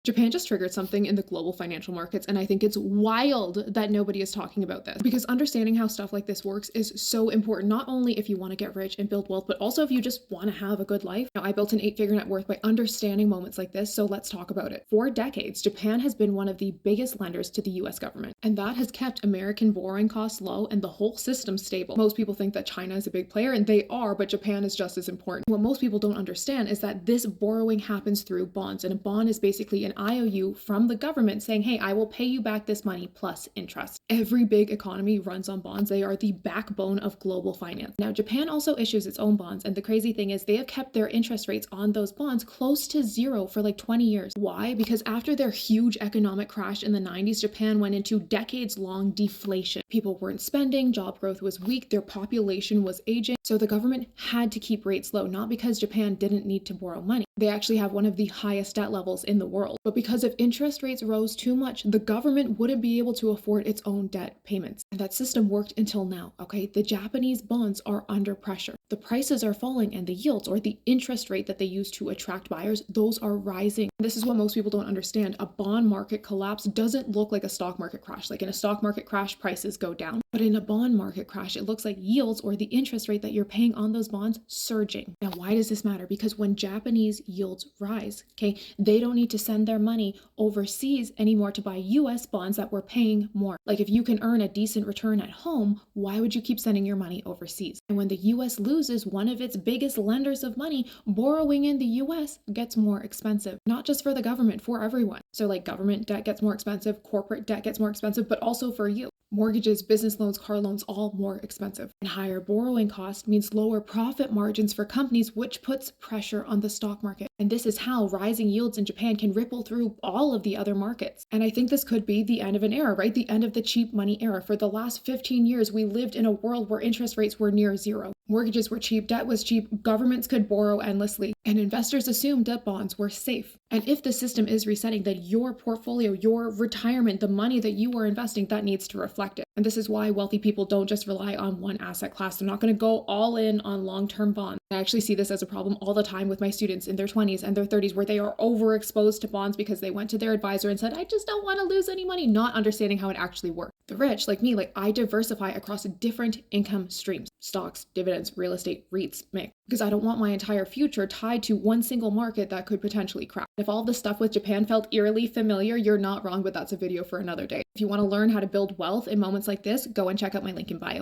Japan just triggered something in the global financial markets, and I think it's wild that nobody is talking about this because understanding how stuff like this works is so important, not only if you want to get rich and build wealth, but also if you just want to have a good life. Now, I built an 8-figure net worth by understanding moments like this, so let's talk about it. For decades, Japan has been one of the biggest lenders to the US government, and that has kept American borrowing costs low and the whole system stable. Most people think that China is a big player, and they are, but Japan is just as important. What most people don't understand is that this borrowing happens through bonds, and a bond is basically an IOU from the government saying, hey, I will pay you back this money plus interest. Every big economy runs on bonds. They are the backbone of global finance. Now, Japan also issues its own bonds, and the crazy thing is they have kept their interest rates on those bonds close to zero for like 20 years. Why? Because after their huge economic crash in the 90s, Japan went into decades-long deflation. People weren't spending, job growth was weak, their population was aging, so the government had to keep rates low, not because Japan didn't need to borrow money. They actually have one of the highest debt levels in the world, but because if interest rates rose too much, the government wouldn't be able to afford its own debt payments. And that system worked until now, okay? The Japanese bonds are under pressure. The prices are falling and the yields, or the interest rate that they use to attract buyers, those are rising. This is what most people don't understand. A bond market collapse doesn't look like a stock market crash. Like in a stock market crash, prices go down. But in a bond market crash, it looks like yields, or the interest rate that you're paying on those bonds, surging. Now, why does this matter? Because when Japanese yields rise, okay, they don't need to send their money overseas anymore to buy US bonds that were paying more. Like if you can earn a decent return at home, why would you keep sending your money overseas? And when the US loses one of its biggest lenders of money, borrowing in the US gets more expensive, not just for the government, for everyone. So like government debt gets more expensive, corporate debt gets more expensive, but also for you. Mortgages, business loans, car loans, all more expensive. And higher borrowing cost means lower profit margins for companies, which puts pressure on the stock market. And this is how rising yields in Japan can ripple through all of the other markets. And I think this could be the end of an era, right? The end of the cheap money era. For the last 15 years, we lived in a world where interest rates were near zero. Mortgages were cheap, debt was cheap, governments could borrow endlessly, and investors assumed that bonds were safe. And if the system is resetting, then your portfolio, your retirement, the money that you are investing, that needs to reflect it. And this is why wealthy people don't just rely on one asset class. They're not going to go all in on long-term bonds. I actually see this as a problem all the time with my students in their 20s and their 30s where they are overexposed to bonds because they went to their advisor and said, I just don't want to lose any money, not understanding how it actually works. The rich, like me, I diversify across different income streams, stocks, dividends, real estate, REITs, MIC, because I don't want my entire future tied to one single market that could potentially crash. If all this stuff with Japan felt eerily familiar, you're not wrong, but that's a video for another day. If you want to learn how to build wealth in moments like this, go and check out my link in bio.